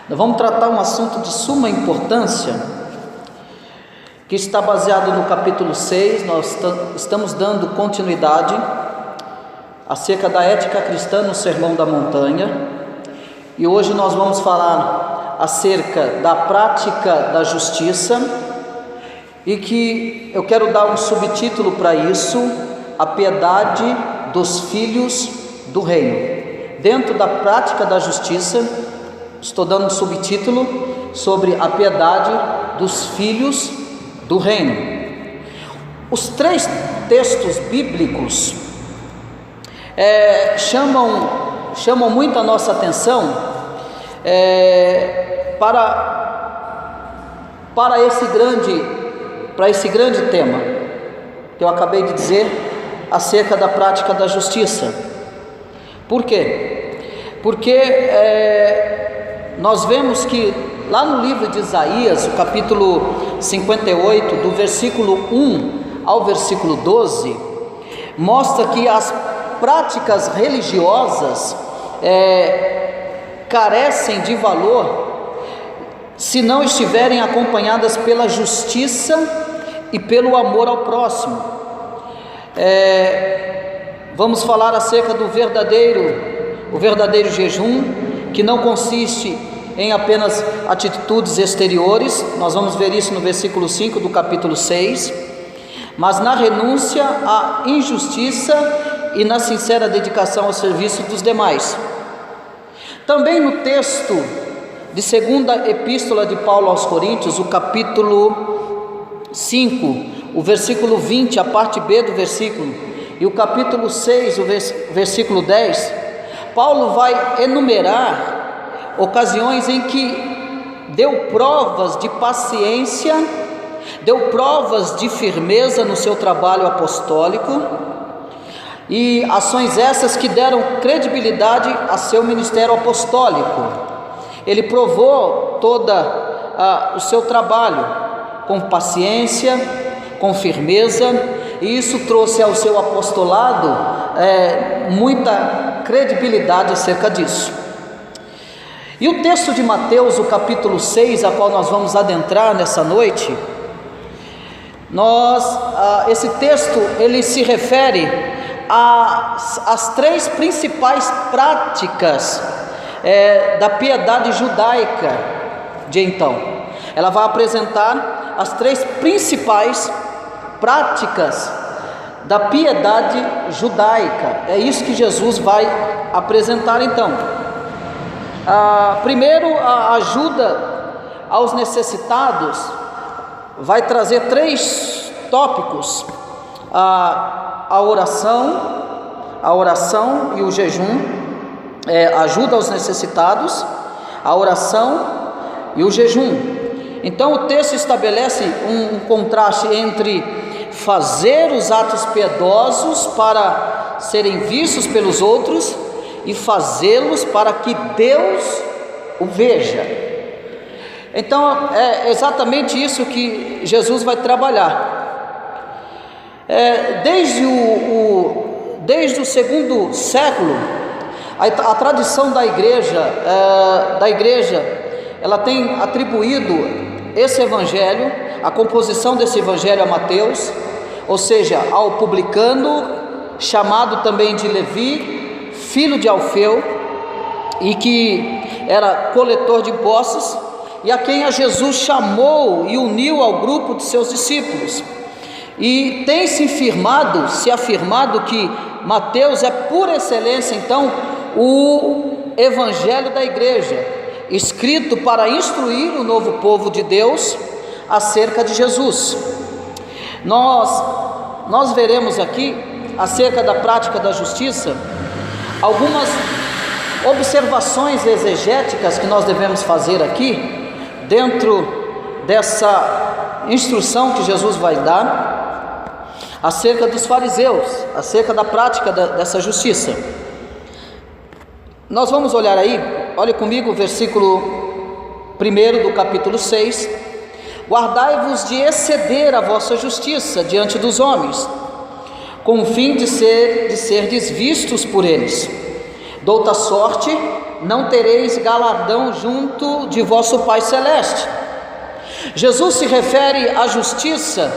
Nós vamos tratar um assunto de suma importância, que está baseado no capítulo 6, nós estamos dando continuidade acerca da ética cristã no Sermão da Montanha, e hoje nós vamos falar acerca da prática da justiça, e que eu quero dar um subtítulo para isso: a piedade dos filhos do reino. Dentro da prática da justiça, estou dando um subtítulo sobre a piedade dos filhos do reino. Os três textos bíblicos chamam muito a nossa atenção para esse grande tema que eu acabei de dizer acerca da prática da justiça. Por quê? Porque nós vemos que lá no livro de Isaías, o capítulo 58, do versículo 1 ao versículo 12, mostra que as práticas religiosas carecem de valor se não estiverem acompanhadas pela justiça e pelo amor ao próximo. Vamos falar acerca do verdadeiro jejum, que não consiste em apenas atitudes exteriores. Nós vamos ver isso no versículo 5 do capítulo 6, mas na renúncia à injustiça e na sincera dedicação ao serviço dos demais. Também no texto de segunda epístola de Paulo aos Coríntios, o capítulo 5, o versículo 20, a parte B do versículo, e o capítulo 6, o versículo 10, Paulo vai enumerar ocasiões em que deu provas de paciência, deu provas de firmeza no seu trabalho apostólico, e ações essas que deram credibilidade a seu ministério apostólico. Ele provou todo o seu trabalho com paciência, com firmeza, e isso trouxe ao seu apostolado muita credibilidade acerca disso. E o texto de Mateus, o capítulo 6, a qual nós vamos adentrar nessa noite, esse texto ele se refere às três principais práticas da piedade judaica de então. Ela vai apresentar as três principais práticas da piedade judaica. É isso que Jesus vai apresentar então. Primeiro, a ajuda aos necessitados. Vai trazer três tópicos: a oração e o jejum. Ajuda aos necessitados, a oração e o jejum. Então o texto estabelece um contraste entre fazer os atos piedosos para serem vistos pelos outros e fazê-los para que Deus o veja. Então é exatamente isso que Jesus vai trabalhar. Desde o segundo século, a tradição da igreja, ela tem atribuído esse evangelho, a composição desse evangelho a Mateus, ou seja, ao publicano, chamado também de Levi, filho de Alfeu, e que era coletor de impostos, e a quem a Jesus chamou e uniu ao grupo de seus discípulos. E tem se afirmado que Mateus é por excelência então o evangelho da igreja, escrito para instruir o novo povo de Deus acerca de Jesus. Nós veremos aqui, acerca da prática da justiça, algumas observações exegéticas que nós devemos fazer aqui, dentro dessa instrução que Jesus vai dar, acerca dos fariseus, acerca da prática dessa justiça. Nós vamos olhar aí, olhe comigo o versículo 1 do capítulo 6. Guardai-vos de exceder a vossa justiça diante dos homens, com o fim de serdes vistos por eles. De outra sorte, não tereis galardão junto de vosso Pai Celeste. Jesus se refere à justiça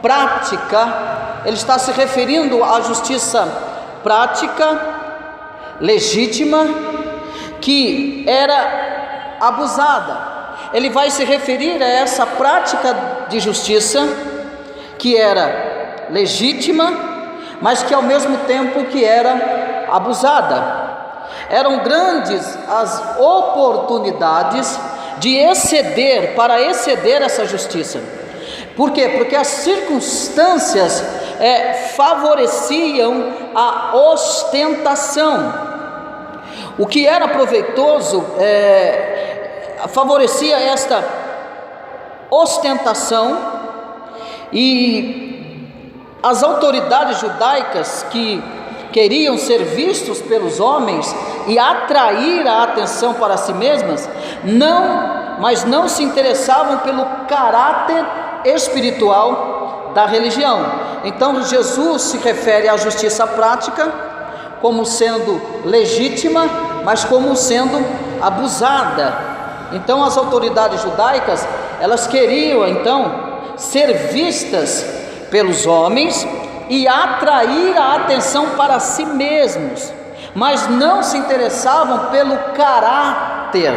prática, ele está se referindo à justiça prática, legítima, que era abusada. Ele vai se referir a essa prática de justiça que era legítima, mas que ao mesmo tempo que era abusada. Eram grandes as oportunidades de exceder essa justiça. Por quê? Porque as circunstâncias favoreciam a ostentação. O que era proveitoso favorecia esta ostentação, e as autoridades judaicas que queriam ser vistos pelos homens e atrair a atenção para si mesmas, mas não se interessavam pelo caráter espiritual da religião. Então Jesus se refere à justiça prática como sendo legítima, mas como sendo abusada. Então as autoridades judaicas, elas queriam então ser vistas pelos homens e atrair a atenção para si mesmos, mas não se interessavam pelo caráter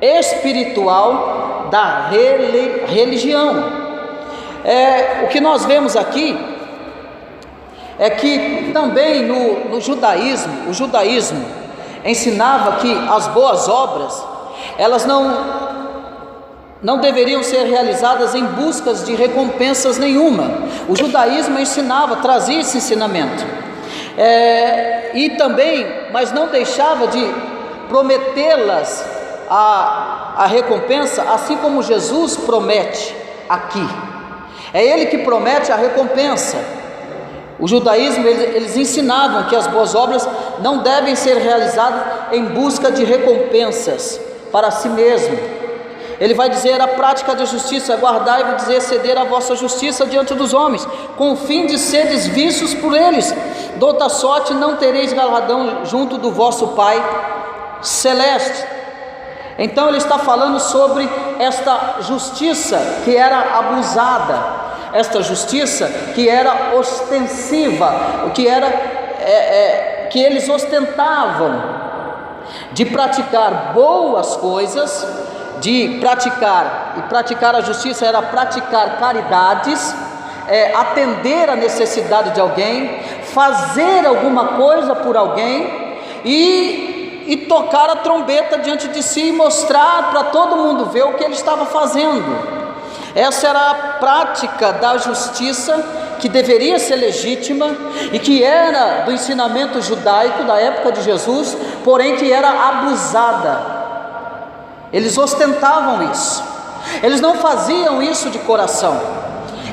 espiritual da religião. O que nós vemos aqui é que também no judaísmo, o judaísmo ensinava que as boas obras, elas não deveriam ser realizadas em busca de recompensas nenhuma. O judaísmo ensinava, trazia esse ensinamento, e também, mas não deixava de prometê-las a recompensa, assim como Jesus promete aqui. É Ele que promete a recompensa. O judaísmo, eles ensinavam que as boas obras não devem ser realizadas em busca de recompensas para si mesmo. Ele vai dizer: a prática da justiça, guardai-vos de exceder a vossa justiça diante dos homens, com o fim de seres vistos por eles. De outra sorte não tereis galardão junto do vosso Pai Celeste. Então ele está falando sobre esta justiça que era abusada, esta justiça que era ostensiva, o que era que eles ostentavam, de praticar boas coisas, de praticar a justiça era praticar caridades, atender a necessidade de alguém, fazer alguma coisa por alguém e tocar a trombeta diante de si e mostrar para todo mundo ver o que ele estava fazendo. Essa era a prática da justiça, que deveria ser legítima e que era do ensinamento judaico da época de Jesus, porém que era abusada. Eles ostentavam isso, eles não faziam isso de coração,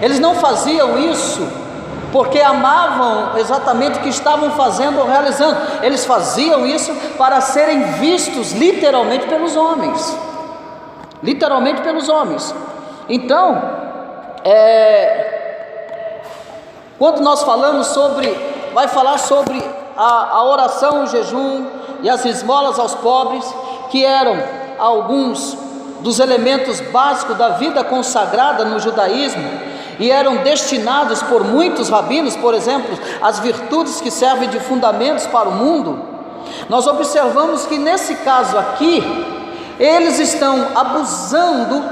eles não faziam isso porque amavam exatamente o que estavam fazendo ou realizando. Eles faziam isso para serem vistos literalmente pelos homens, Então, quando nós falamos vai falar sobre a oração, o jejum e as esmolas aos pobres, que eram alguns dos elementos básicos da vida consagrada no judaísmo, e eram destinados por muitos rabinos, por exemplo, as virtudes que servem de fundamentos para o mundo. Nós observamos que nesse caso aqui, eles estão abusando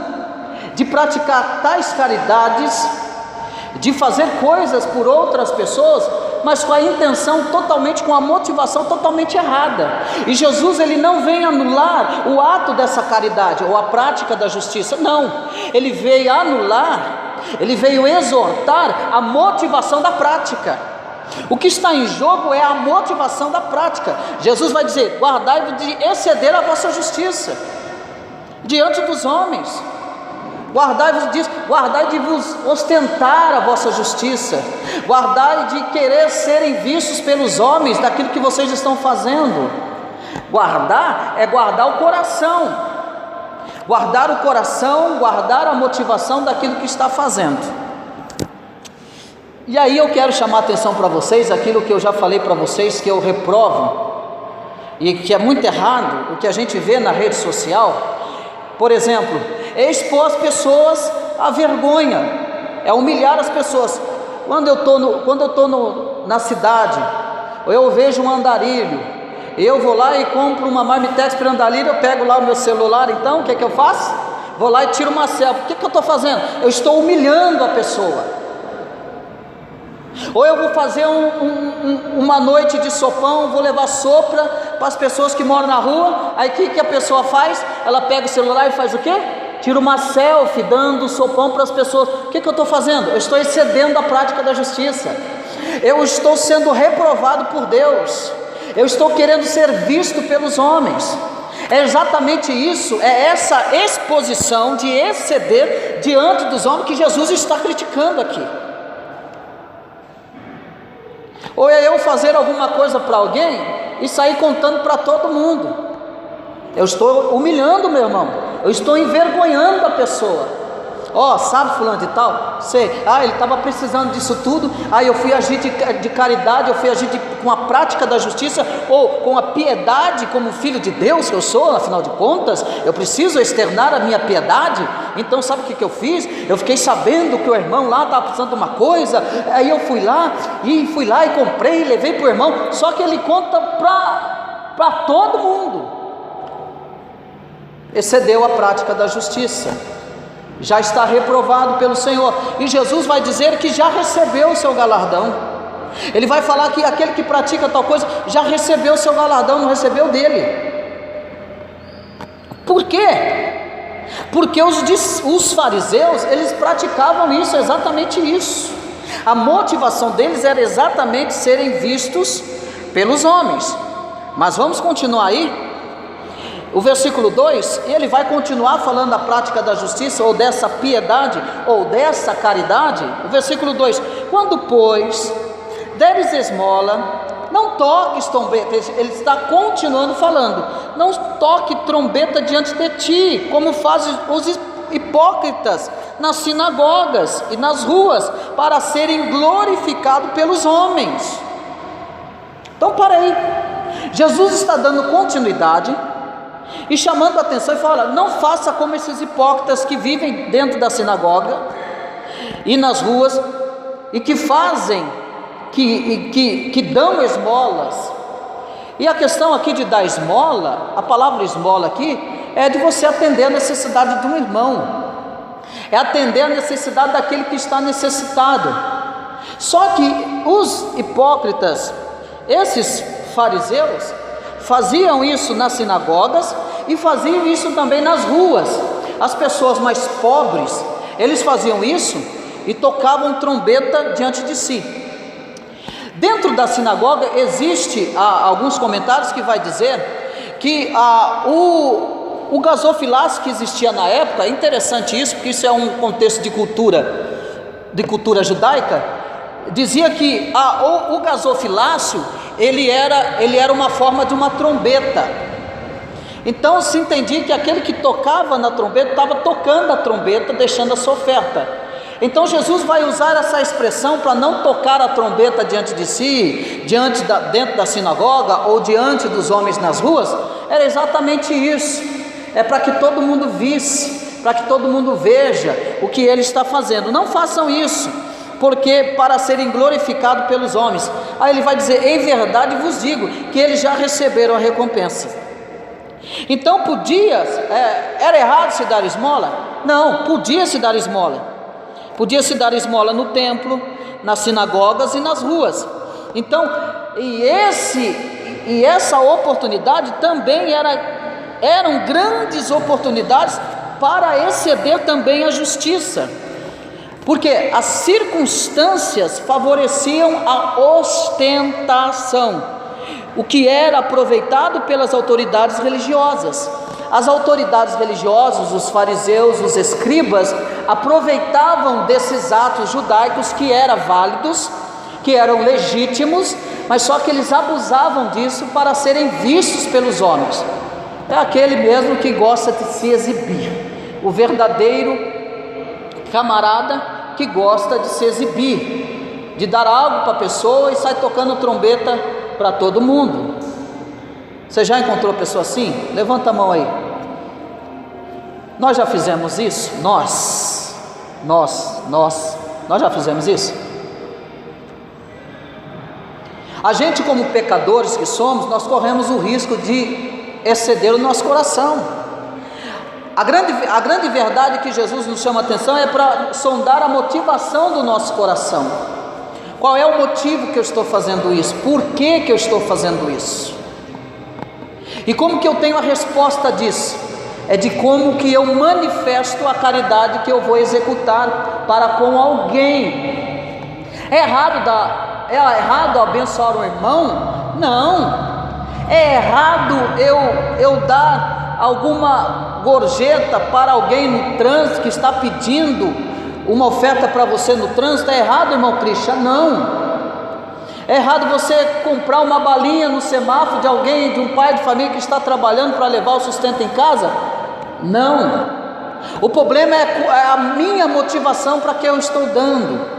de praticar tais caridades, de fazer coisas por outras pessoas, mas com a intenção totalmente, com a motivação totalmente errada. E Jesus, ele não vem anular o ato dessa caridade ou a prática da justiça, não. Ele veio anular, ele veio exortar a motivação da prática. O que está em jogo é a motivação da prática. Jesus vai dizer: guardai-vos de exceder a vossa justiça diante dos homens. Guardai de vos ostentar a vossa justiça, guardai de querer serem vistos pelos homens daquilo que vocês estão fazendo. Guardar é guardar o coração, guardar a motivação daquilo que está fazendo. E aí eu quero chamar a atenção para vocês, aquilo que eu já falei para vocês, que eu reprovo e que é muito errado, o que a gente vê na rede social, por exemplo, é expor as pessoas à vergonha, é humilhar as pessoas. Quando eu estou na cidade, ou eu vejo um andarilho, eu vou lá e compro uma marmitex para andarilho, eu pego lá o meu celular, então o que eu faço? Vou lá e tiro uma selfie. O que eu estou fazendo? Eu estou humilhando a pessoa. Ou eu vou fazer uma noite de sopão, vou levar sopa para as pessoas que moram na rua. Aí o que a pessoa faz? Ela pega o celular e faz o quê? Tira uma selfie dando sopão para as pessoas. O que eu estou fazendo? Eu estou excedendo a prática da justiça. Eu estou sendo reprovado por Deus. Eu estou querendo ser visto pelos homens. É exatamente isso, é essa exposição de exceder diante dos homens que Jesus está criticando aqui. Ou é eu fazer alguma coisa para alguém e sair contando para todo mundo. Eu estou humilhando meu irmão, eu estou envergonhando a pessoa. Sabe fulano de tal? Sei, ele estava precisando disso tudo, eu fui agir de caridade, eu fui agir com a prática da justiça, ou com a piedade, como filho de Deus que eu sou, afinal de contas, eu preciso externar a minha piedade. Então sabe o que eu fiz? Eu fiquei sabendo que o irmão lá estava precisando de uma coisa, aí eu fui lá e comprei, levei para o irmão, só que ele conta para todo mundo. Excedeu a prática da justiça, já está reprovado pelo Senhor, e Jesus vai dizer que já recebeu o seu galardão. Ele vai falar que aquele que pratica tal coisa já recebeu o seu galardão, não recebeu dele. Por quê? Porque os fariseus, eles praticavam isso, exatamente isso. A motivação deles era exatamente serem vistos pelos homens. Mas vamos continuar aí. O versículo 2, ele vai continuar falando da prática da justiça, ou dessa piedade, ou dessa caridade. O versículo 2: quando, pois, deres esmola, não toques trombeta. Ele está continuando falando: não toque trombeta diante de ti, como fazem os hipócritas nas sinagogas e nas ruas, para serem glorificados pelos homens. Então, para aí, Jesus está dando continuidade e chamando a atenção e fala: não faça como esses hipócritas que vivem dentro da sinagoga e nas ruas, e que fazem, que dão esmolas. E a questão aqui de dar esmola, a palavra esmola aqui, é de você atender a necessidade de um irmão, é atender a necessidade daquele que está necessitado. Só que os hipócritas, esses fariseus, faziam isso nas sinagogas e faziam isso também nas ruas. As pessoas mais pobres, eles faziam isso e tocavam trombeta diante de si. Dentro da sinagoga existe alguns comentários que vai dizer que o gasofilácio que existia na época, é interessante isso, porque isso é um contexto de cultura judaica, dizia que o gasofilácio, ele era uma forma de uma trombeta. Então se entendia que aquele que tocava na trombeta estava tocando a trombeta, deixando a sua oferta. Então Jesus vai usar essa expressão para não tocar a trombeta diante de si, dentro da sinagoga ou diante dos homens nas ruas. Era exatamente isso, é para que todo mundo visse, para que todo mundo veja o que ele está fazendo. Não façam isso, porque para serem glorificados pelos homens. Aí ele vai dizer: em verdade vos digo que eles já receberam a recompensa. Então era errado se dar esmola? Não, podia se dar esmola. Podia se dar esmola no templo, nas sinagogas e nas ruas. Então, essa oportunidade também eram grandes oportunidades para exceder também a justiça, porque as circunstâncias favoreciam a ostentação, o que era aproveitado pelas autoridades religiosas. As autoridades religiosas, os fariseus, os escribas, aproveitavam desses atos judaicos que eram válidos, que eram legítimos, mas só que eles abusavam disso para serem vistos pelos homens. É aquele mesmo que gosta de se exibir, o verdadeiro camarada que gosta de se exibir, de dar algo para a pessoa e sai tocando trombeta para todo mundo. Você já encontrou pessoa assim? Levanta a mão aí. Nós já fizemos isso? Nós já fizemos isso? A gente, como pecadores que somos, nós corremos o risco de exceder o nosso coração. A grande verdade que Jesus nos chama a atenção é para sondar a motivação do nosso coração. Qual é o motivo que eu estou fazendo isso? Por que eu estou fazendo isso? E como que eu tenho a resposta disso? É de como que eu manifesto a caridade que eu vou executar para com alguém. É errado abençoar um irmão? Não. É errado eu dar alguma gorjeta para alguém no trânsito que está pedindo uma oferta para você no trânsito? É errado, irmão Cristian? Não. É errado você comprar uma balinha no semáforo de alguém, de um pai de família que está trabalhando para levar o sustento em casa? Não. O problema é a minha motivação para que eu estou dando.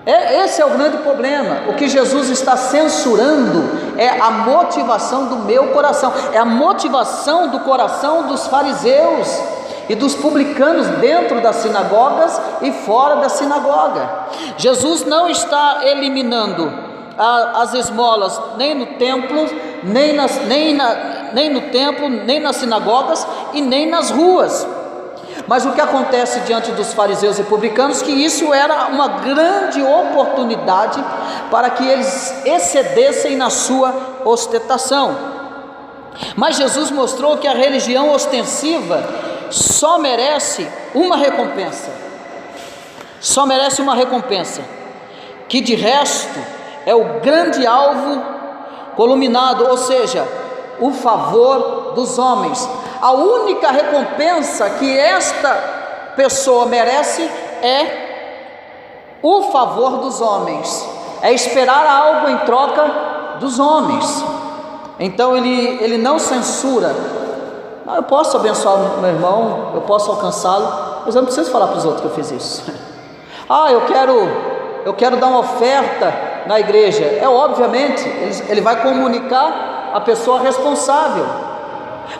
Esse é o grande problema. O que Jesus está censurando é a motivação do meu coração, é a motivação do coração dos fariseus e dos publicanos dentro das sinagogas e fora da sinagoga. Jesus não está eliminando as esmolas nem no templo, nem no templo, nem nas sinagogas e nem nas ruas. Mas o que acontece diante dos fariseus e publicanos, que isso era uma grande oportunidade para que eles excedessem na sua ostentação. Mas Jesus mostrou que a religião ostensiva só merece uma recompensa, que de resto é o grande alvo culminado, ou seja, o favor dos homens. A única recompensa que esta pessoa merece é o favor dos homens, é esperar algo em troca dos homens. Então ele não censura. Eu posso abençoar o meu irmão, eu posso alcançá-lo, mas eu não preciso falar para os outros que eu fiz isso. Eu quero dar uma oferta na igreja. Obviamente, ele vai comunicar a pessoa responsável.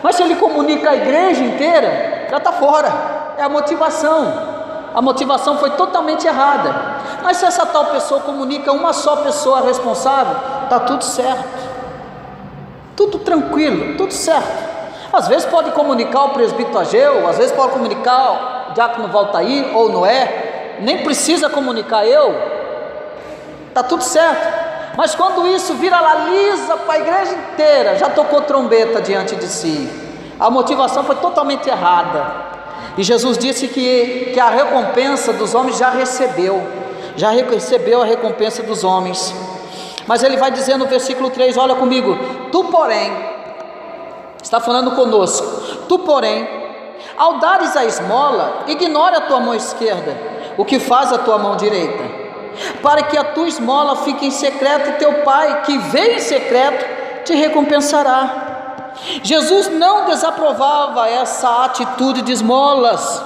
Mas se ele comunica a igreja inteira, já está fora. É a motivação. A motivação foi totalmente errada. Mas se essa tal pessoa comunica uma só pessoa responsável, está tudo certo. Tudo tranquilo, tudo certo. Às vezes pode comunicar o presbítero Ageu, às vezes pode comunicar o diácono Valtair ou Noé, nem precisa comunicar eu, está tudo certo. Mas quando isso viraliza para a igreja inteira, já tocou trombeta diante de si, a motivação foi totalmente errada. E Jesus disse que a recompensa dos homens já recebeu a recompensa dos homens. Mas ele vai dizer no versículo 3, olha comigo: tu porém, está falando conosco, tu porém, ao dares a esmola, ignore a tua mão esquerda o que faz a tua mão direita, para que a tua esmola fique em secreto, e teu pai que vê em secreto te recompensará. Jesus não desaprovava essa atitude de esmolas,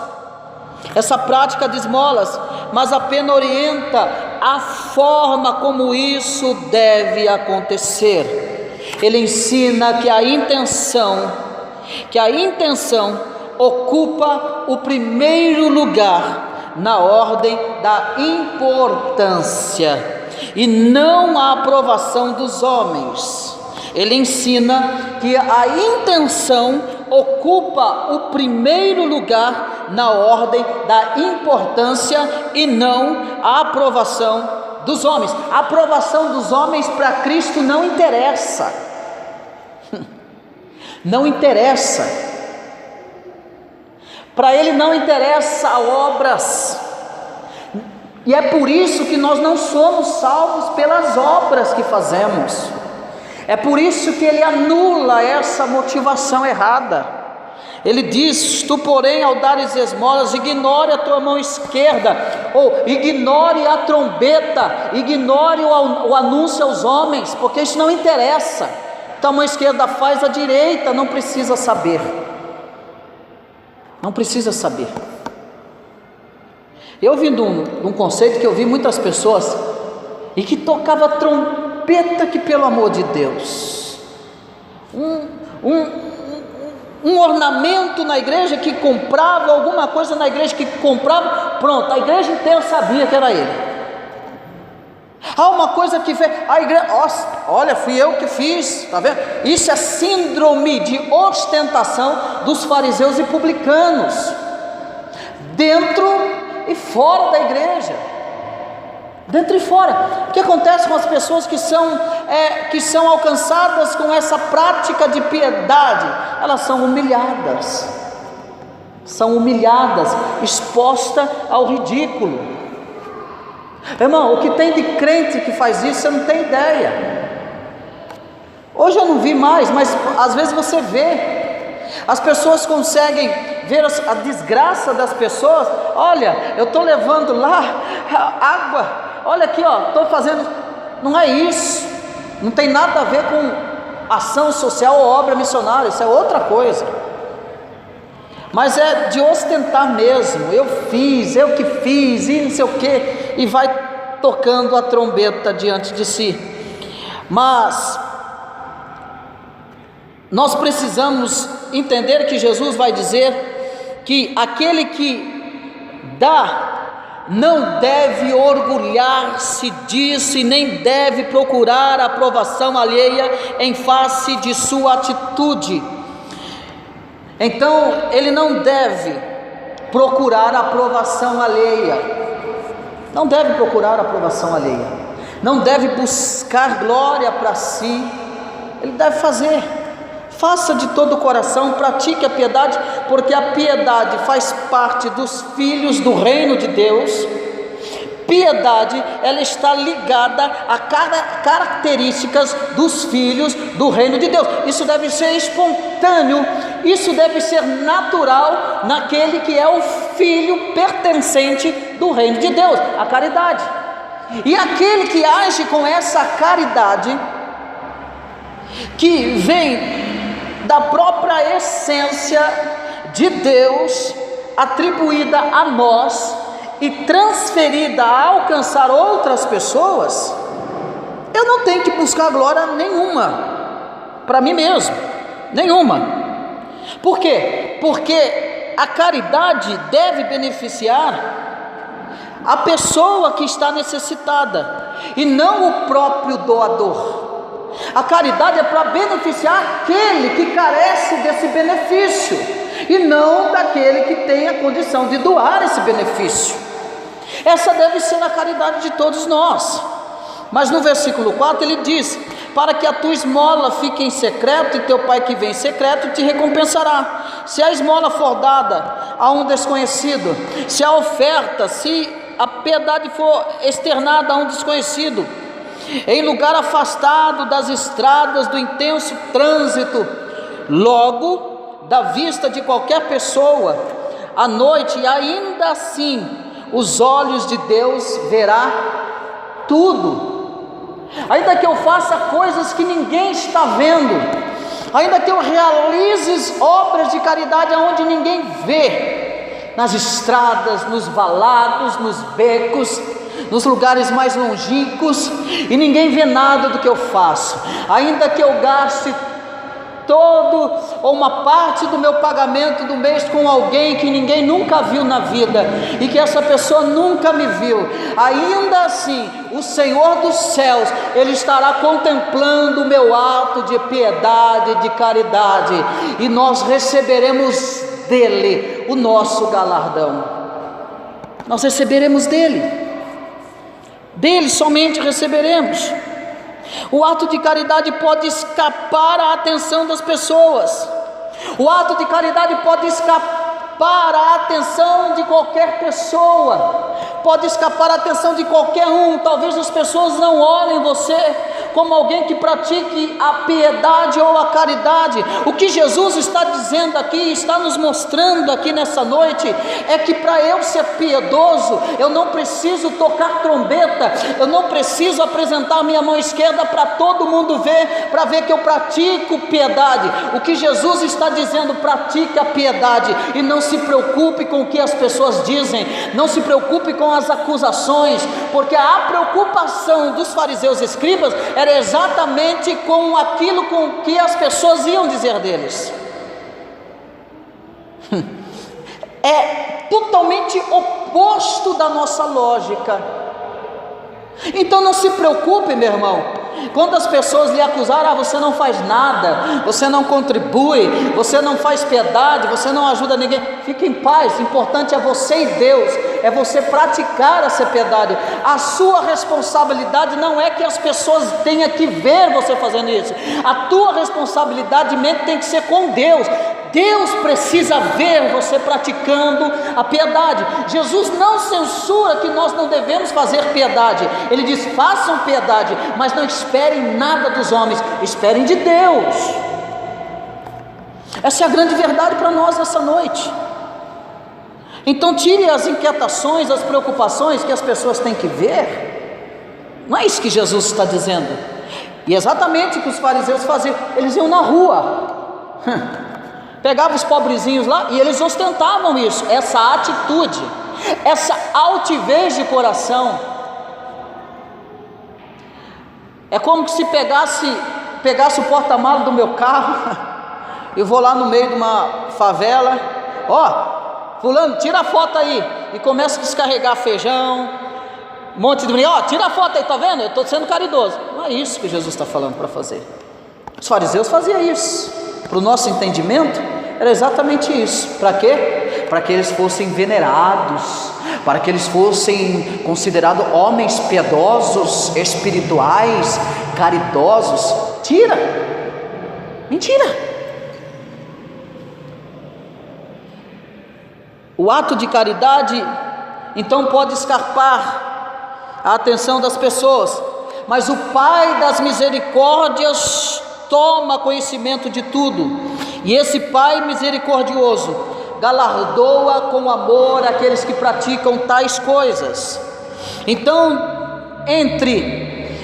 essa prática de esmolas, mas apenas orienta a forma como isso deve acontecer. Ele ensina que a intenção ocupa o primeiro lugar na ordem da importância e não a aprovação dos homens. Ele ensina que a intenção ocupa o primeiro lugar na ordem da importância e não a aprovação dos homens. A aprovação dos homens para Cristo não interessa. Não interessa. Para Ele não interessa obras. E é por isso que nós não somos salvos pelas obras que fazemos. É por isso que Ele anula essa motivação errada. Ele diz: tu porém ao dares esmolas, ignore a tua mão esquerda, ou ignore a trombeta, ignore o anúncio aos homens, porque isso não interessa. Então a mão esquerda faz, a direita não precisa saber. Não precisa saber. Eu vim de um conceito que eu vi muitas pessoas e que tocava trombeta, que pelo amor de Deus, um, um, um ornamento na igreja que comprava, alguma coisa na igreja que comprava, pronto, a igreja inteira sabia que era ele. Há uma coisa que fez, a igreja, olha, fui eu que fiz, está vendo? Isso é síndrome de ostentação dos fariseus e publicanos, dentro e fora da igreja, dentro e fora. O que acontece com as pessoas que são alcançadas com essa prática de piedade? Elas são humilhadas, expostas ao ridículo. Irmão, o que tem de crente que faz isso, você não tem ideia. Hoje eu não vi mais, mas às vezes você vê. As pessoas conseguem ver a desgraça das pessoas. Olha, eu estou levando lá água. Olha aqui, estou fazendo. Não é isso. Não tem nada a ver com ação social ou obra missionária. Isso é outra coisa. Mas é de ostentar mesmo. Eu que fiz, e não sei o que. E vai tocando a trombeta diante de si. Mas nós precisamos entender que Jesus vai dizer que aquele que dá não deve orgulhar-se disso e nem deve procurar a aprovação alheia em face de sua atitude. Então ele não deve procurar a aprovação alheia. Não deve procurar a aprovação alheia, não deve buscar glória para si. Ele deve faça de todo o coração, pratique a piedade, porque a piedade faz parte dos filhos do reino de Deus. Piedade, ela está ligada a características dos filhos do reino de Deus. Isso deve ser espontâneo, isso deve ser natural naquele que é o filho pertencente do reino de Deus, a caridade. E aquele que age com essa caridade, que vem da própria essência de Deus, atribuída a nós e transferida a alcançar outras pessoas, eu não tenho que buscar glória nenhuma para mim mesmo, nenhuma. Por quê? Porque a caridade deve beneficiar a pessoa que está necessitada e não o próprio doador. A caridade é para beneficiar aquele que carece desse benefício e não daquele que tem a condição de doar esse benefício. Essa deve ser a caridade de todos nós. Mas no versículo 4 ele diz: para que a tua esmola fique em secreto, e teu pai que vem em secreto te recompensará. Se a esmola for dada a um desconhecido, se a oferta, se a piedade for externada a um desconhecido, em lugar afastado das estradas do intenso trânsito, logo da vista de qualquer pessoa, à noite, e ainda assim os olhos de Deus verá tudo. Ainda que eu faça coisas que ninguém está vendo, ainda que eu realize obras de caridade aonde ninguém vê, nas estradas, nos valados, nos becos, nos lugares mais longínquos, e ninguém vê nada do que eu faço, ainda que eu gaste todo ou uma parte do meu pagamento do mês com alguém que ninguém nunca viu na vida e que essa pessoa nunca me viu, ainda assim o Senhor dos céus, Ele estará contemplando o meu ato de piedade, de caridade, e nós receberemos dele o nosso galardão. Nós receberemos dele somente receberemos. O ato de caridade pode escapar à atenção das pessoas. O ato de caridade pode escapar à atenção de qualquer pessoa, pode escapar à atenção de qualquer um. Talvez as pessoas não olhem você como alguém que pratique a piedade ou a caridade. O que Jesus está dizendo aqui, está nos mostrando aqui nessa noite, é que para eu ser piedoso, eu não preciso tocar trombeta, eu não preciso apresentar minha mão esquerda para todo mundo ver, para ver que eu pratico piedade. O que Jesus está dizendo: pratique a piedade e não se preocupe com o que as pessoas dizem, não se preocupe com as acusações, porque a preocupação dos fariseus e escribas era exatamente com aquilo com que as pessoas iam dizer deles. É totalmente oposto da nossa lógica. Então não se preocupe, meu irmão, quando as pessoas lhe acusarem: você não faz nada, você não contribui, você não faz piedade, você não ajuda ninguém. Fique em paz, o importante é você e Deus, é você praticar essa piedade. A sua responsabilidade não é que as pessoas tenham que ver você fazendo isso, a tua responsabilidade tem que ser com Deus. Deus precisa ver você praticando a piedade. Jesus não censura que nós não devemos fazer piedade. Ele diz: façam piedade, mas não esperem nada dos homens, esperem de Deus. Essa é a grande verdade para nós nessa noite. Então tire as inquietações, as preocupações que as pessoas têm que ver. Não é isso que Jesus está dizendo. E exatamente o que os fariseus faziam: eles iam na rua, pegavam os pobrezinhos lá e eles ostentavam isso, essa atitude, essa altivez de coração. É como se pegasse o porta-malas do meu carro, eu vou lá no meio de uma favela: ó, fulano, tira a foto aí, e começa a descarregar feijão, um monte de brinco. Ó, tira a foto aí, tá vendo? Eu estou sendo caridoso. Não é isso que Jesus está falando para fazer. Os fariseus faziam isso. Para o nosso entendimento, era exatamente isso. Para quê? Para que eles fossem venerados, para que eles fossem considerados homens piedosos, espirituais, caridosos. Tira, mentira. O ato de caridade então pode escapar a atenção das pessoas, mas o Pai das misericórdias toma conhecimento de tudo, e esse Pai misericordioso galardoa com amor aqueles que praticam tais coisas. Então, entre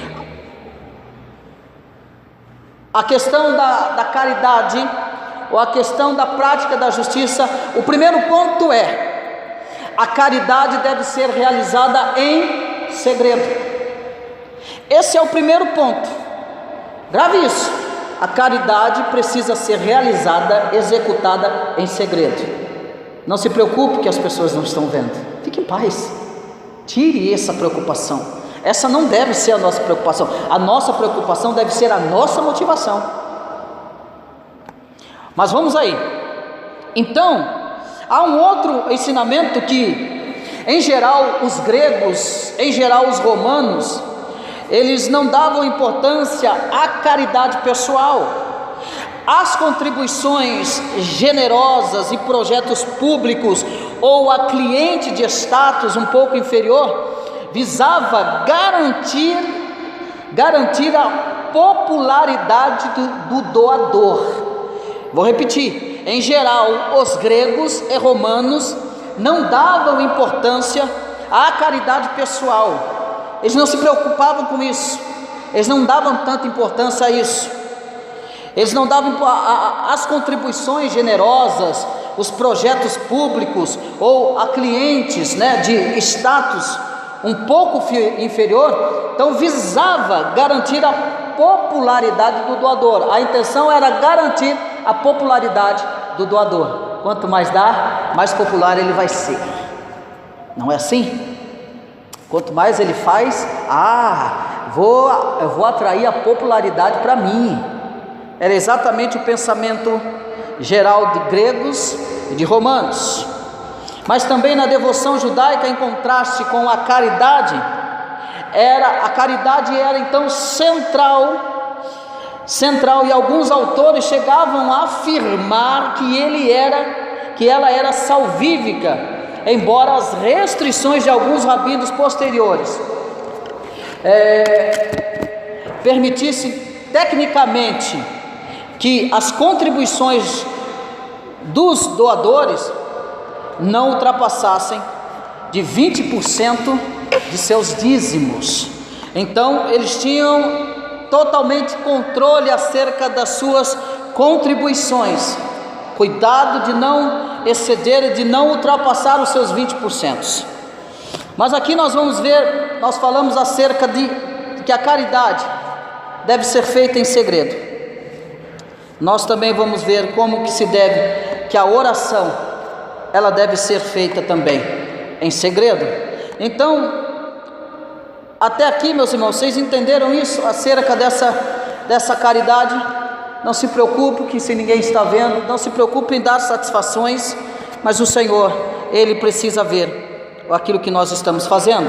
a questão da caridade ou a questão da prática da justiça, o primeiro ponto é: a caridade deve ser realizada em segredo. Esse é o primeiro ponto. Grave isso: a caridade precisa ser realizada, executada em segredo. Não se preocupe que as pessoas não estão vendo, fique em paz, tire essa preocupação. Essa não deve ser a nossa preocupação. A nossa preocupação deve ser a nossa motivação. Mas vamos aí. Então, há um outro ensinamento que, em geral, os gregos, em geral, os romanos, eles não davam importância à caridade pessoal. As contribuições generosas e projetos públicos, ou a cliente de status um pouco inferior, visava garantir a popularidade do doador. Vou repetir: em geral, os gregos e romanos não davam importância à caridade pessoal. Eles não se preocupavam com isso, eles não davam tanta importância a isso. Eles não davam as contribuições generosas, os projetos públicos, ou a clientes, de status um pouco inferior. Então visava garantir a popularidade do doador. A intenção era garantir a popularidade do doador. Quanto mais dá, mais popular ele vai ser. Não é assim? Quanto mais ele faz, eu vou atrair a popularidade para mim. Era exatamente o pensamento geral de gregos e de romanos. Mas também na devoção judaica, em contraste com a caridade, a caridade era então central, e alguns autores chegavam a afirmar que ela era salvífica, embora as restrições de alguns rabinos posteriores permitissem tecnicamente que as contribuições dos doadores não ultrapassassem de 20% de seus dízimos. Então eles tinham totalmente controle acerca das suas contribuições. Cuidado de não exceder, de não ultrapassar os seus 20%. Mas aqui nós vamos ver, nós falamos acerca de que a caridade deve ser feita em segredo. Nós também vamos ver como que se deve, que a oração, ela deve ser feita também em segredo. Então, até aqui, meus irmãos, vocês entenderam isso acerca dessa caridade? Não se preocupe que se ninguém está vendo, não se preocupe em dar satisfações, mas o Senhor, Ele precisa ver aquilo que nós estamos fazendo.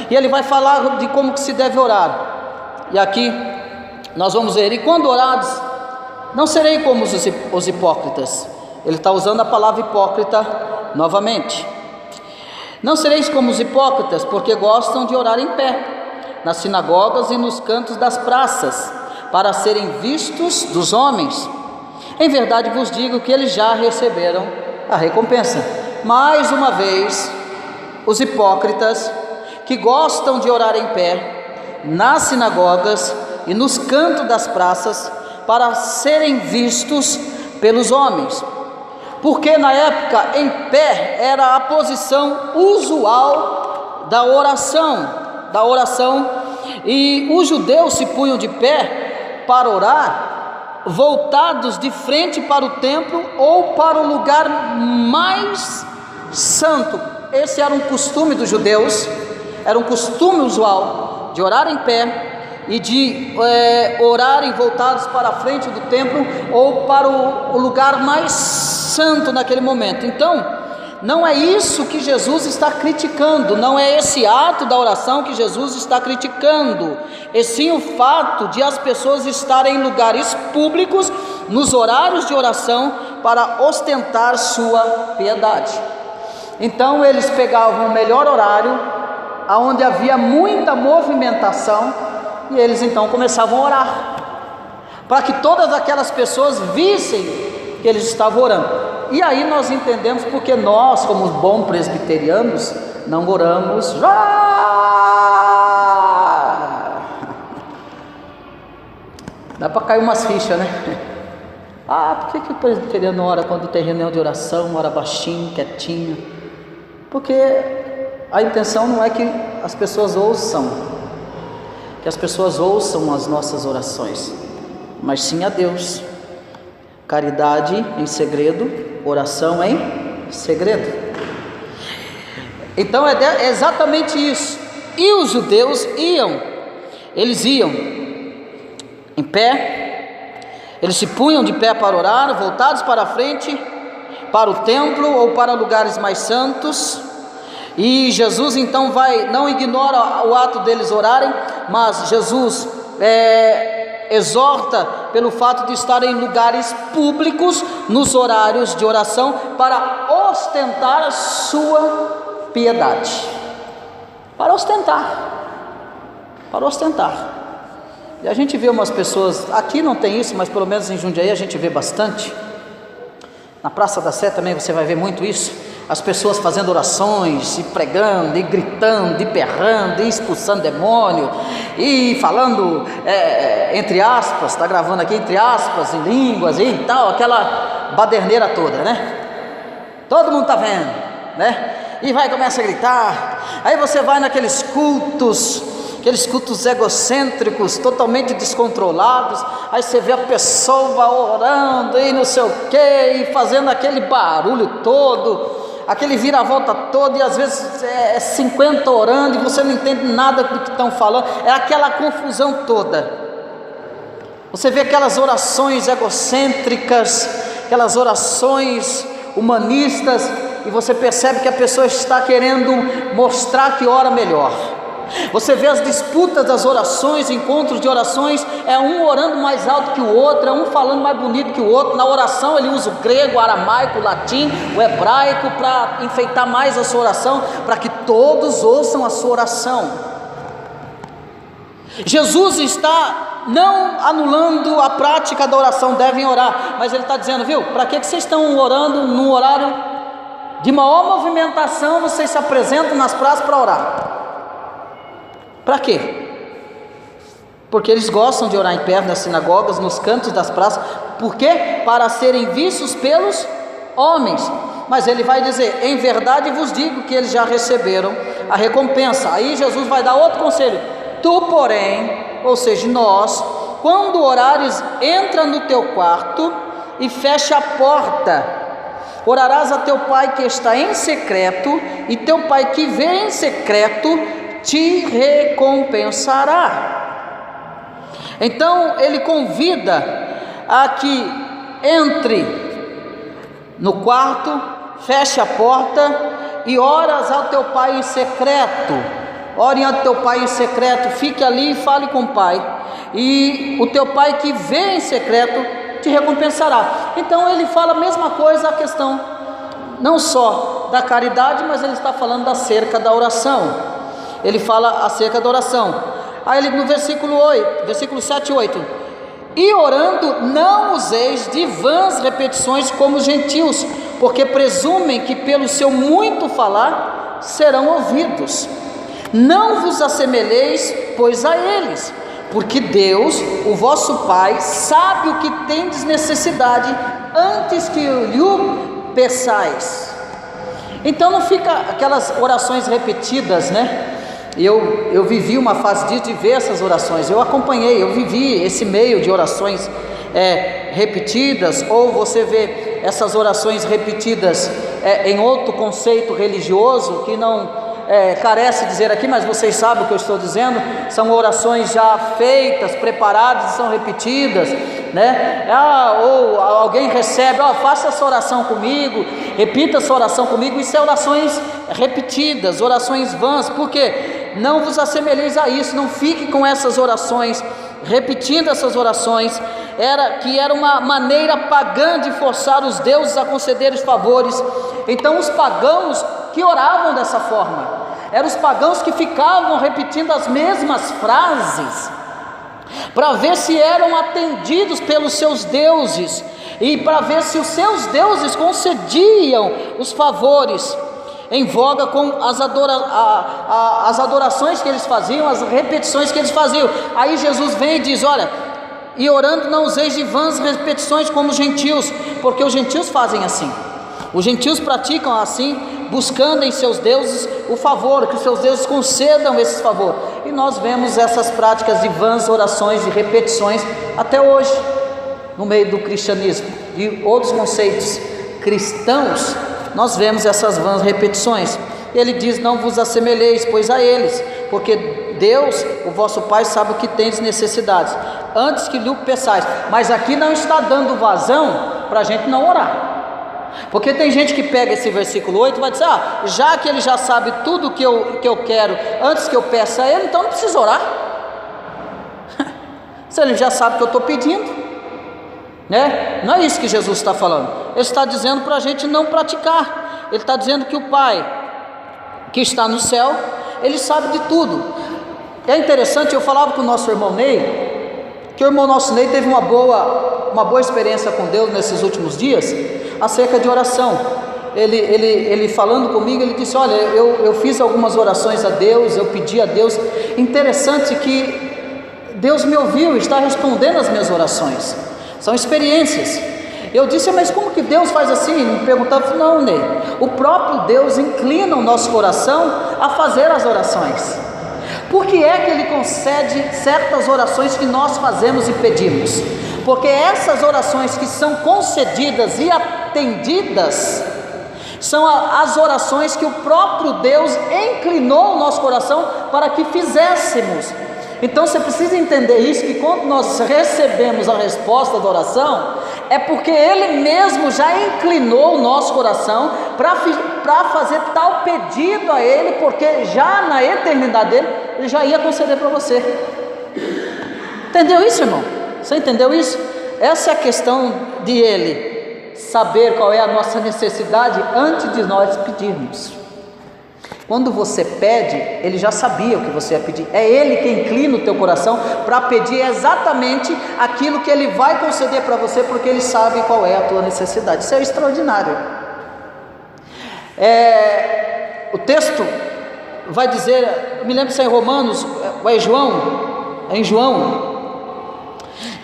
E Ele vai falar de como que se deve orar. E aqui nós vamos ver: e quando orares, não serei como os hipócritas. Ele está usando a palavra hipócrita novamente. Não sereis como os hipócritas, porque gostam de orar em pé, nas sinagogas e nos cantos das praças, para serem vistos dos homens. Em verdade vos digo que eles já receberam a recompensa. Mais uma vez, os hipócritas, que gostam de orar em pé, nas sinagogas e nos cantos das praças, para serem vistos pelos homens. Porque na época, em pé era a posição usual da oração, e os judeus se punham de pé para orar, voltados de frente para o templo ou para o lugar mais santo. Esse era um costume dos judeus, era um costume usual de orar em pé e de orarem voltados para a frente do templo ou para o lugar mais santo naquele momento. Então, não é isso que Jesus está criticando, não é esse ato da oração que Jesus está criticando, e sim o fato de as pessoas estarem em lugares públicos, nos horários de oração, para ostentar sua piedade. Então eles pegavam o melhor horário, onde havia muita movimentação, e eles então começavam a orar, para que todas aquelas pessoas vissem que eles estavam orando. E aí nós entendemos porque nós, como bons presbiterianos, não oramos dá para cair umas fichas, né? Por que o presbiteriano ora quando tem reunião de oração, ora baixinho, quietinho? Porque a intenção não é que as pessoas ouçam, as nossas orações, mas sim a Deus. Caridade em segredo, oração em segredo. Então é exatamente isso. E os judeus eles iam em pé, eles se punham de pé para orar, voltados para a frente, para o templo ou para lugares mais santos. E Jesus então não ignora o ato deles orarem, mas Jesus exorta pelo fato de estarem em lugares públicos, nos horários de oração, para ostentar a sua piedade. Para ostentar. E a gente vê umas pessoas, aqui não tem isso, mas pelo menos em Jundiaí a gente vê bastante. Na Praça da Sé também você vai ver muito isso. As pessoas fazendo orações, e pregando, e gritando, e berrando, e expulsando demônio, e falando, entre aspas, está gravando aqui, entre aspas, em línguas e tal, aquela baderneira toda, né? Todo mundo está vendo, né? E começa a gritar. Aí você vai naqueles cultos, egocêntricos, totalmente descontrolados. Aí você vê a pessoa orando e não sei o que, e fazendo aquele barulho todo, aquele vira-volta todo, e às vezes 50 orando e você não entende nada do que estão falando, é aquela confusão toda. Você vê aquelas orações egocêntricas, aquelas orações humanistas, e você percebe que a pessoa está querendo mostrar que ora melhor. Você vê as disputas das orações, encontros de orações, um orando mais alto que o outro, um falando mais bonito que o outro. Na oração ele usa o grego, o aramaico, o latim, o hebraico, para enfeitar mais a sua oração, para que todos ouçam a sua oração. Jesus está não anulando a prática da oração, devem orar, mas ele está dizendo, viu, para que vocês estão orando num horário de maior movimentação? Vocês se apresentam nas praças para orar. Para quê? Porque eles gostam de orar em pé nas sinagogas, nos cantos das praças. Por quê? Para serem vistos pelos homens. Mas ele vai dizer, em verdade vos digo que eles já receberam a recompensa. Aí Jesus vai dar outro conselho. Tu, porém, ou seja, nós, quando orares, entra no teu quarto e fecha a porta. Orarás a teu pai que está em secreto, e teu pai que vê em secreto te recompensará. Então ele convida a que entre no quarto, feche a porta e oras ao teu pai em secreto. Ore ao teu pai em secreto, fique ali e fale com o pai, e o teu pai que vê em secreto te recompensará. Então ele fala a mesma coisa, a questão não só da caridade, mas ele está falando acerca da oração. Ele fala acerca da oração. Aí ele no versículo 7 e 8: e orando não useis de vãs repetições como os gentios, porque presumem que pelo seu muito falar serão ouvidos. Não vos assemelheis, pois, a eles, porque Deus, o vosso Pai, sabe o que tendes necessidade antes que lhe peçais. Então não fica aquelas orações repetidas, né? Eu vivi uma fase de ver essas orações, eu acompanhei, eu vivi esse meio de orações repetidas, ou você vê essas orações repetidas em outro conceito religioso, que não carece dizer aqui, mas vocês sabem o que eu estou dizendo, são orações já feitas, preparadas e são repetidas, né? Ou alguém recebe, faça essa oração comigo, repita essa oração comigo. Isso é orações repetidas, orações vãs. Por quê? Não vos assemelheis a isso, não fique com essas orações, repetindo essas orações, que era uma maneira pagã de forçar os deuses a conceder os favores. Então os pagãos que oravam dessa forma, eram os pagãos que ficavam repetindo as mesmas frases, para ver se eram atendidos pelos seus deuses, e para ver se os seus deuses concediam os favores em voga com as adorações que eles faziam, as repetições que eles faziam. Aí Jesus vem e diz: olha, e orando não useis de vãs repetições como os gentios, porque os gentios fazem assim, os gentios praticam assim, buscando em seus deuses o favor, que os seus deuses concedam esse favor. E nós vemos essas práticas de vãs orações e repetições até hoje, no meio do cristianismo e outros conceitos cristãos. Nós vemos essas vãs repetições. Ele diz: não vos assemelheis, pois, a eles, porque Deus, o vosso Pai, sabe o que tendes necessidades, antes que lhe peçais. Mas aqui não está dando vazão para a gente não orar, porque tem gente que pega esse versículo 8 e vai dizer: já que ele já sabe tudo que eu quero antes que eu peça a ele, então não preciso orar. Se ele já sabe o que eu estou pedindo, né? Não é isso que Jesus está falando. Ele está dizendo para a gente não praticar. Ele está dizendo que o Pai que está no céu, Ele sabe de tudo. É interessante, eu falava com o nosso irmão Ney, que o irmão nosso Ney teve uma boa experiência com Deus nesses últimos dias, acerca de oração. Ele falando comigo, ele disse: olha, eu fiz algumas orações a Deus, eu pedi a Deus. Interessante que Deus me ouviu, está respondendo as minhas orações. São experiências. Eu disse: mas como que Deus faz assim? Ele me perguntava. Não, Ney, o próprio Deus inclina o nosso coração a fazer as orações. Por que é que Ele concede certas orações que nós fazemos e pedimos? Porque essas orações que são concedidas e atendidas são as orações que o próprio Deus inclinou o nosso coração para que fizéssemos. Então você precisa entender isso, que quando nós recebemos a resposta da oração, é porque Ele mesmo já inclinou o nosso coração para fazer tal pedido a Ele, porque já na eternidade dele, Ele já ia conceder para você. Entendeu isso, irmão? Você entendeu isso? Essa é a questão de Ele saber qual é a nossa necessidade antes de nós pedirmos. Quando você pede, Ele já sabia o que você ia pedir. É Ele que inclina o teu coração para pedir exatamente aquilo que Ele vai conceder para você, porque Ele sabe qual é a tua necessidade. Isso é extraordinário. O texto vai dizer, eu me lembro se é em Romanos, ou é em João,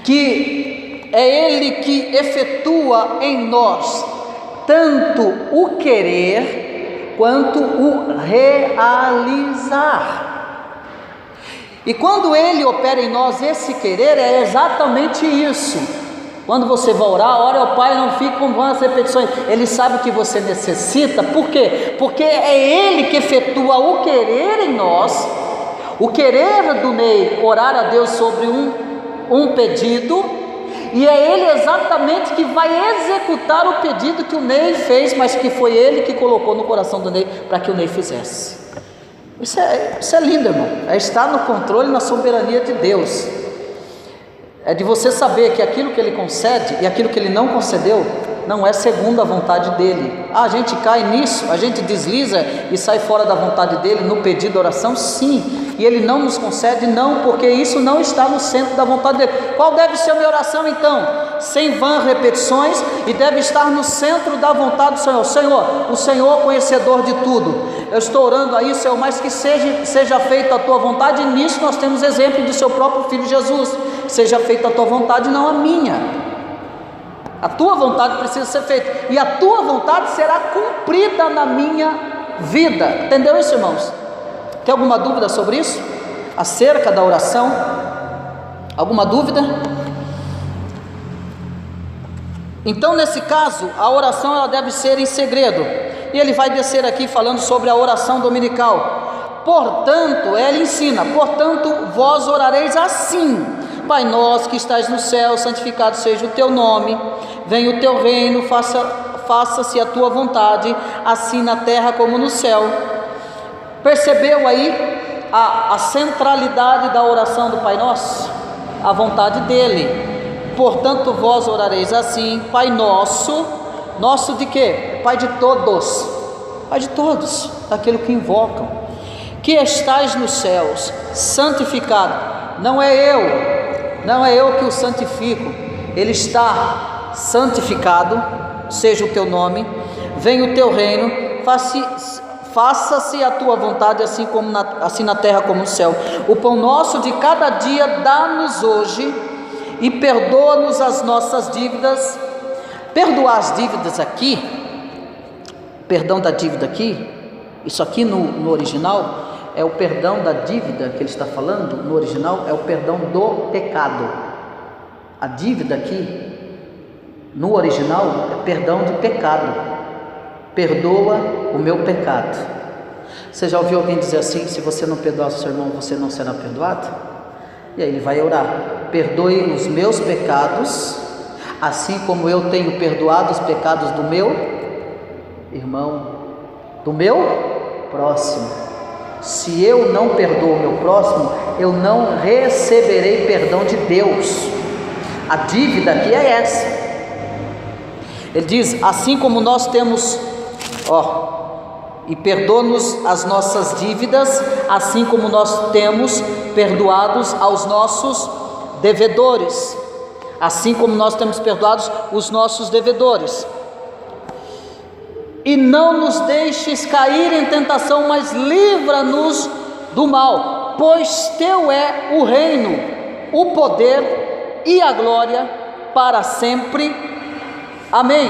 que é Ele que efetua em nós tanto o querer quanto o realizar. E quando Ele opera em nós esse querer, é exatamente isso. Quando você vai orar, ore ao Pai, não fique com vãs repetições. Ele sabe o que você necessita. Por quê? Porque é Ele que efetua o querer em nós. O querer do Ney orar a Deus sobre um pedido, e é Ele exatamente que vai executar o pedido que o Ney fez, mas que foi Ele que colocou no coração do Ney para que o Ney fizesse. Isso é lindo, irmão. É estar no controle, na soberania de Deus. É de você saber que aquilo que Ele concede e aquilo que Ele não concedeu não é segundo a vontade dEle. A gente cai nisso, a gente desliza e sai fora da vontade dEle no pedido de oração, sim. E Ele não nos concede, não, porque isso não está no centro da vontade dEle. Qual deve ser a minha oração então? Sem vãs repetições, e deve estar no centro da vontade do Senhor. Senhor, o Senhor conhecedor de tudo. Eu estou orando a isso, Senhor, mas que seja feita a Tua vontade. E nisso nós temos exemplo do Seu próprio Filho Jesus. Seja feita a Tua vontade, não a minha. A Tua vontade precisa ser feita, e a Tua vontade será cumprida na minha vida. Entendeu isso, irmãos? Tem alguma dúvida sobre isso? Acerca da oração? Alguma dúvida? Então, nesse caso, a oração ela deve ser em segredo. E ele vai descer aqui falando sobre a oração dominical. Portanto, ele ensina: portanto, vós orareis assim: Pai nosso que estás no céu, santificado seja o teu nome, venha o teu reino, faça-se a tua vontade, assim na terra como no céu. Percebeu aí a centralidade da oração do Pai Nosso? A vontade dele. Portanto, vós orareis assim: Pai nosso. Nosso de quê? Pai de todos. Pai de todos, daquele que invocam. Que estais nos céus, santificado. Não é eu que o santifico. Ele está santificado, seja o teu nome. Venha o teu reino, faça-se a tua vontade, assim na terra como no céu. O pão nosso de cada dia dá-nos hoje, e perdoa-nos as nossas dívidas. Perdoar as dívidas aqui, perdão da dívida aqui, isso aqui no original é o perdão da dívida que ele está falando. No original é o perdão do pecado. A dívida aqui no original é perdão de pecado. Perdoa o meu pecado. Você já ouviu alguém dizer assim: se você não perdoar o seu irmão, você não será perdoado? E aí ele vai orar: perdoe os meus pecados, assim como eu tenho perdoado os pecados do meu irmão, do meu próximo. Se eu não perdoo o meu próximo, eu não receberei perdão de Deus. A dívida aqui é essa. Ele diz: assim como nós temos, e perdoa-nos as nossas dívidas, assim como nós temos perdoados aos nossos devedores, assim como nós temos perdoados os nossos devedores. E não nos deixes cair em tentação, mas livra-nos do mal, pois teu é o reino, o poder e a glória para sempre. Amém.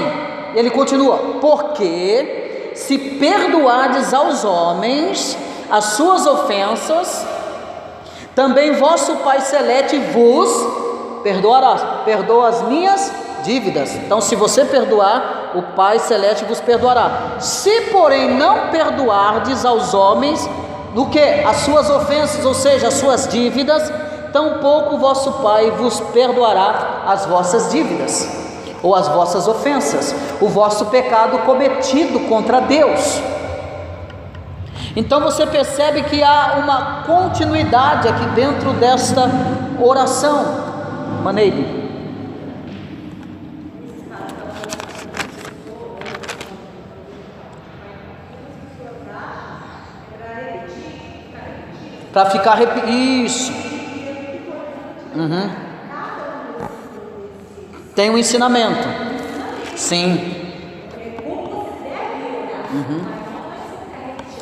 Ele continua: porque se perdoardes aos homens as suas ofensas, também vosso Pai Celeste vos perdoará. Perdoa as minhas dívidas. Então, se você perdoar, o Pai Celeste vos perdoará. Se porém não perdoardes aos homens, do que? As suas ofensas, ou seja, as suas dívidas, tampouco o vosso Pai vos perdoará as vossas dívidas, ou as vossas ofensas, o vosso pecado cometido contra Deus. Então você percebe que há uma continuidade aqui dentro desta oração. Maneiro. Para ficar isso. Tem um ensinamento. Sim.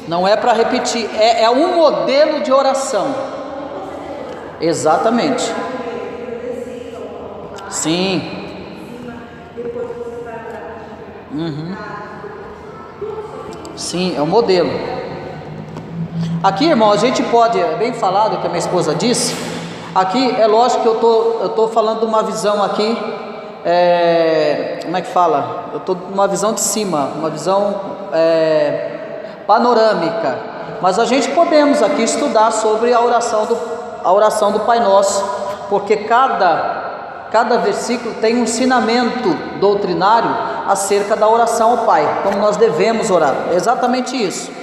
Não é para repetir, é um modelo de oração. Exatamente. Sim. Sim, é um modelo. Aqui, irmão, a gente pode, é bem falado o que a minha esposa disse. Aqui é lógico que eu estou falando de uma visão aqui, como é que fala? Eu estou numa visão de cima, uma visão panorâmica. Mas a gente podemos aqui estudar sobre a oração do Pai Nosso, porque cada versículo tem um ensinamento doutrinário acerca da oração ao Pai, como nós devemos orar. É exatamente isso.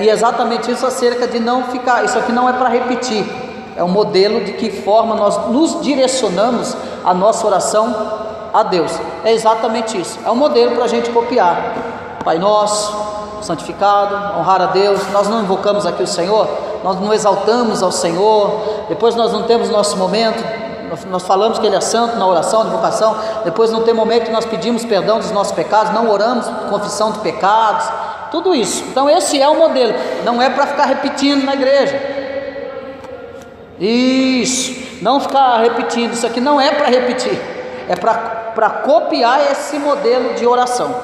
E exatamente isso acerca de não ficar, isso aqui não é para repetir, é um modelo de que forma nós nos direcionamos a nossa oração a Deus. É exatamente isso, é um modelo para a gente copiar. Pai Nosso, santificado, honrar a Deus. Nós não invocamos aqui o Senhor, nós não exaltamos ao Senhor, depois nós não temos nosso momento, nós falamos que Ele é santo na oração, na invocação, depois não tem momento que nós pedimos perdão dos nossos pecados, não oramos confissão de pecados, tudo isso. Então esse é o modelo, não é para ficar repetindo na igreja, isso, não ficar repetindo, isso aqui não é para repetir, é para copiar esse modelo de oração.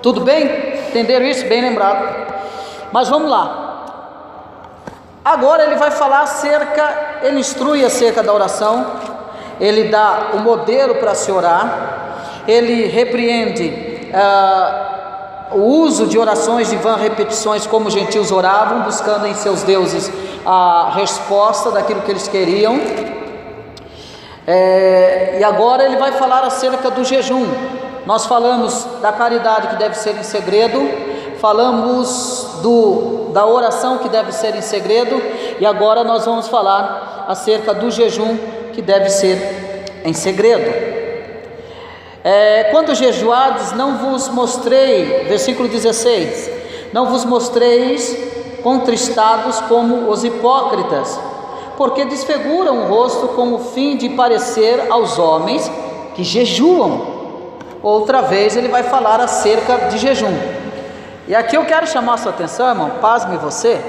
Tudo bem? Entenderam isso? Bem lembrado. Mas vamos lá. Agora ele vai falar ele instrui acerca da oração, ele dá o modelo para se orar, ele repreende o uso de orações de vãs repetições, como os gentios oravam, buscando em seus deuses a resposta daquilo que eles queriam. E agora ele vai falar acerca do jejum. Nós falamos da caridade que deve ser em segredo, falamos da oração que deve ser em segredo, e agora nós vamos falar acerca do jejum que deve ser em segredo. Quando jejuardes, não vos mostrei, versículo 16, não vos mostreis contristados como os hipócritas, porque desfiguram o rosto com o fim de parecer aos homens que jejuam. Outra vez ele vai falar acerca de jejum. E aqui eu quero chamar a sua atenção, irmão, pasme você,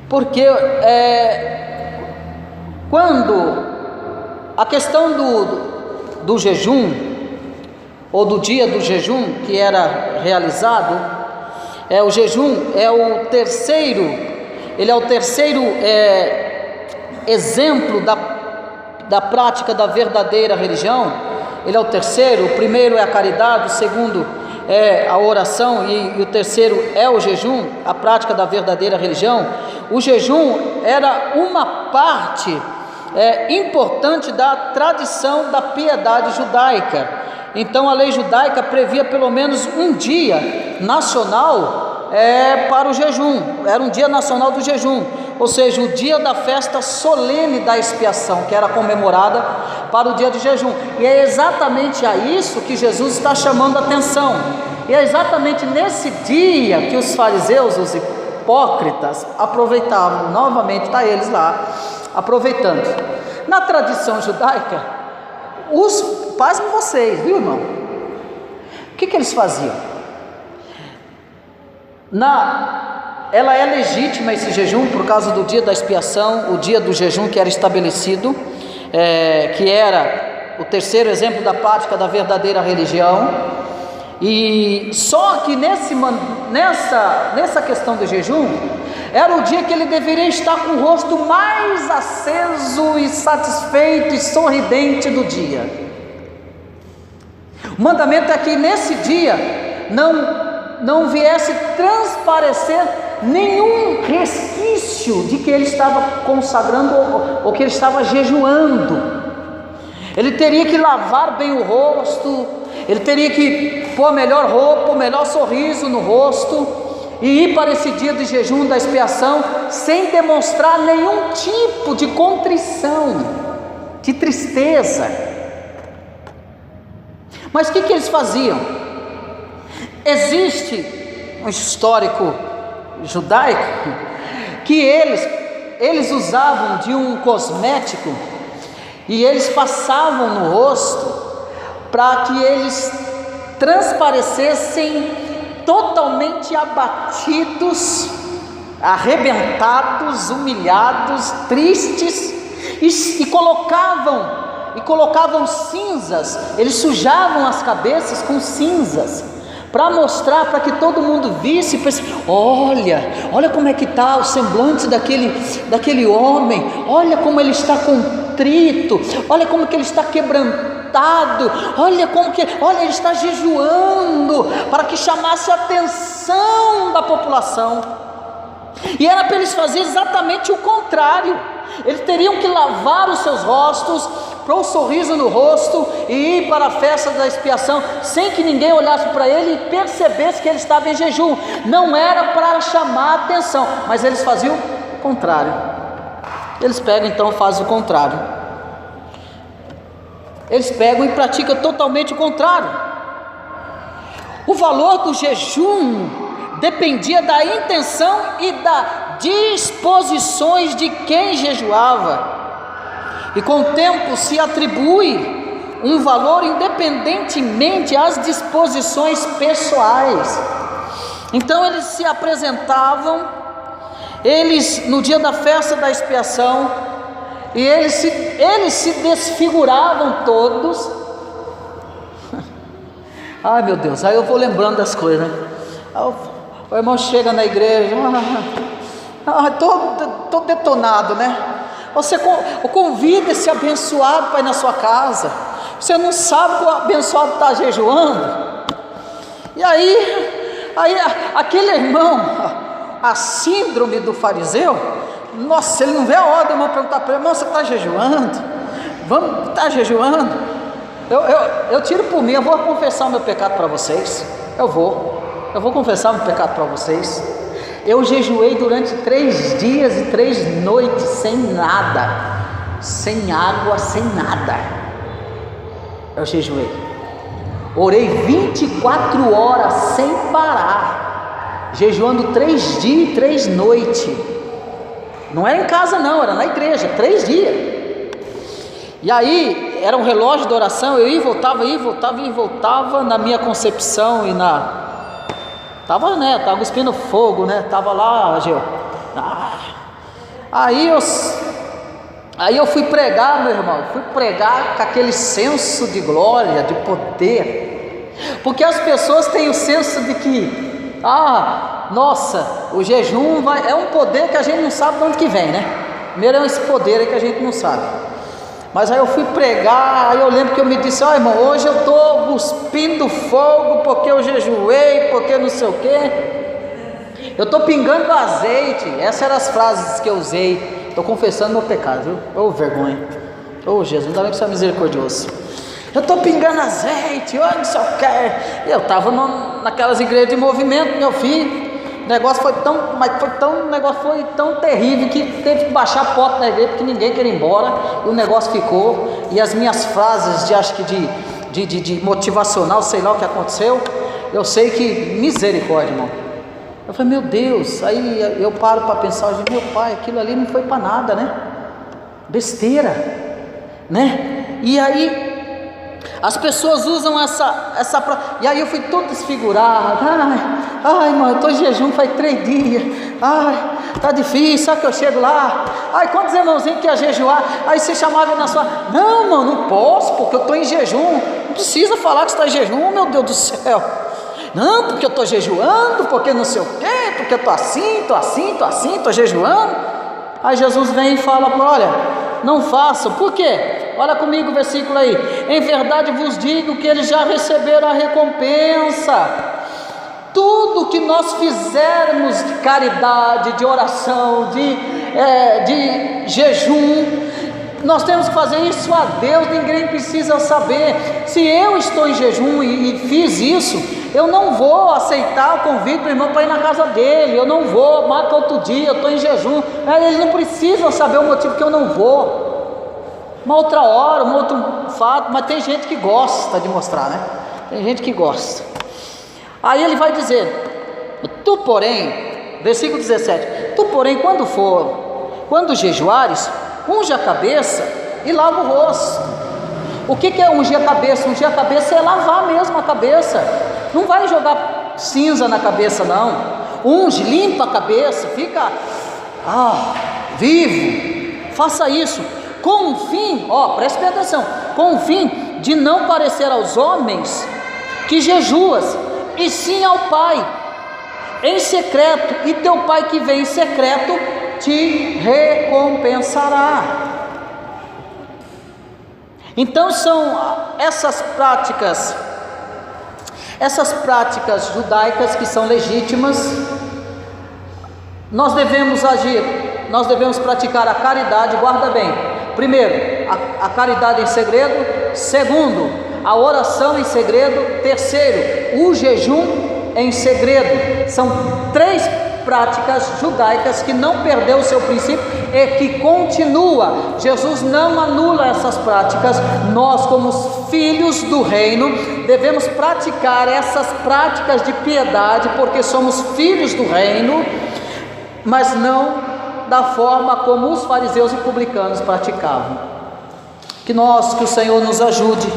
porque quando a questão do jejum, ou do dia do jejum que era realizado, o jejum é o terceiro exemplo da prática da verdadeira religião. Ele é o terceiro, o primeiro é a caridade, o segundo é a oração e o terceiro é o jejum, a prática da verdadeira religião. O jejum era uma parte importante da tradição da piedade judaica. Então a lei judaica previa pelo menos um dia nacional para o jejum, era um dia nacional do jejum, ou seja, o dia da festa solene da expiação, que era comemorada para o dia de jejum. E é exatamente a isso que Jesus está chamando a atenção. E é exatamente nesse dia que os fariseus, os hipócritas, aproveitavam. Novamente está eles lá aproveitando. Na tradição judaica, pasmem vocês, viu, irmão? O que eles faziam? Ela é legítima, esse jejum, por causa do dia da expiação, o dia do jejum que era estabelecido, que era o terceiro exemplo da prática da verdadeira religião. E só que nessa questão do jejum, era o dia que ele deveria estar com o rosto mais aceso e satisfeito e sorridente do dia. O mandamento é que nesse dia não viesse transparecer nenhum resquício de que ele estava consagrando ou que ele estava jejuando. Ele teria que lavar bem o rosto, ele teria que pôr a melhor roupa, o melhor sorriso no rosto e ir para esse dia de jejum da expiação sem demonstrar nenhum tipo de contrição, de tristeza. Mas o que eles faziam? Existe um histórico judaico que eles usavam de um cosmético e eles passavam no rosto para que eles transparecessem totalmente abatidos, arrebentados, humilhados, tristes, e colocavam cinzas, eles sujavam as cabeças com cinzas, para mostrar, para que todo mundo visse, olha como é que está o semblante daquele homem, olha como ele está contrito, olha como que ele está quebrantado, olha ele está jejuando, para que chamasse a atenção da população. E era para eles fazerem exatamente o contrário. Eles teriam que lavar os seus rostos, pôr um sorriso no rosto e ir para a festa da expiação, sem que ninguém olhasse para ele e percebesse que ele estava em jejum. Não era para chamar a atenção, mas eles faziam o contrário. Eles pegam então, fazem o contrário. Eles pegam e praticam totalmente o contrário. O valor do jejum dependia da intenção e das disposições de quem jejuava. E com o tempo se atribui um valor independentemente às disposições pessoais. Então eles se apresentavam, no dia da festa da expiação, e eles se desfiguravam todos. Ai meu Deus, aí eu vou lembrando das coisas, né? O irmão chega na igreja, todo detonado, né? Você convida esse abençoado para ir na sua casa. Você não sabe que o abençoado está jejuando. E aí aquele irmão, a síndrome do fariseu, nossa, ele não vê a hora, irmão, perguntar para ele: irmão, você está jejuando? Vamos, está jejuando? Eu tiro por mim, eu vou confessar o meu pecado para vocês. Eu vou confessar o meu pecado para vocês. Eu jejuei durante 3 dias e 3 noites, sem nada, sem água, sem nada. Eu jejuei, orei 24 horas sem parar, jejuando 3 dias e 3 noites. Não era em casa não, era na igreja, 3 dias. E aí, era um relógio de oração, eu ia e voltava na minha concepção e Tava cuspindo fogo, né? Tava lá, Geu. Aí eu fui pregar, meu irmão. Fui pregar com aquele senso de glória, de poder. Porque as pessoas têm o senso de que, nossa, o jejum é um poder que a gente não sabe de onde que vem, né? Primeiro é esse poder aí que a gente não sabe. Mas aí eu fui pregar, aí eu lembro que eu me disse: irmão, hoje eu estou cuspindo fogo, porque eu jejuei, porque não sei o quê. Eu estou pingando azeite. Essas eram as frases que eu usei. Estou confessando meu pecado, viu? Ô vergonha. Ô Jesus, ainda bem que você é misericordioso. Eu estou pingando azeite, não sei o quê. Eu estava naquelas igrejas de movimento, meu filho. O negócio foi tão terrível que teve que baixar a porta da igreja, porque ninguém queria ir embora, e o negócio ficou. E as minhas frases de motivacional, sei lá o que aconteceu, eu sei que misericórdia, irmão. Eu falei: meu Deus. Aí eu paro para pensar, meu pai, aquilo ali não foi para nada, né? Besteira, né? E aí as pessoas usam e aí eu fui todo desfigurado. Ai, mano, eu estou em jejum faz 3 dias. Ai, tá difícil, sabe que eu chego lá? Ai, quantos irmãozinhos que ia jejuar? Aí você chamava na sua... Não, mano, não posso, porque eu estou em jejum. Não precisa falar que você está em jejum, meu Deus do céu. Não, porque eu estou jejuando, porque não sei o quê, porque eu estou estou jejuando. Aí Jesus vem e fala: olha, não façam. Por quê? Olha comigo o versículo aí: em verdade vos digo que eles já receberam a recompensa. Tudo que nós fizermos de caridade, de oração, de jejum, nós temos que fazer isso a Deus. Ninguém precisa saber. Se eu estou em jejum e fiz isso, eu não vou aceitar o convite do irmão para ir na casa dele. Eu não vou, marca outro dia, eu estou em jejum. Eles não precisam saber o motivo que eu não vou. Uma outra hora, um outro fato. Mas tem gente que gosta de mostrar, né? Tem gente que gosta. Aí ele vai dizer: tu porém, versículo 17, tu porém quando jejuares, unge a cabeça e lava o rosto. O que é ungir a cabeça? Ungir a cabeça é lavar mesmo a cabeça. Não vai jogar cinza na cabeça não. Unge, limpa a cabeça, fica vivo. Faça isso com o fim, preste atenção, com o fim de não parecer aos homens que jejuas, e sim ao Pai, em secreto, e teu Pai que vem em secreto te recompensará. Então são essas práticas judaicas que são legítimas. Nós devemos agir, nós devemos praticar a caridade, guarda bem, primeiro, a caridade em segredo, segundo, a oração em segredo, terceiro, o jejum em segredo. São três práticas judaicas que não perdeu o seu princípio e que continua. Jesus não anula essas práticas. Nós, como filhos do reino, devemos praticar essas práticas de piedade, porque somos filhos do reino, mas não da forma como os fariseus e publicanos praticavam. Que o Senhor nos ajude.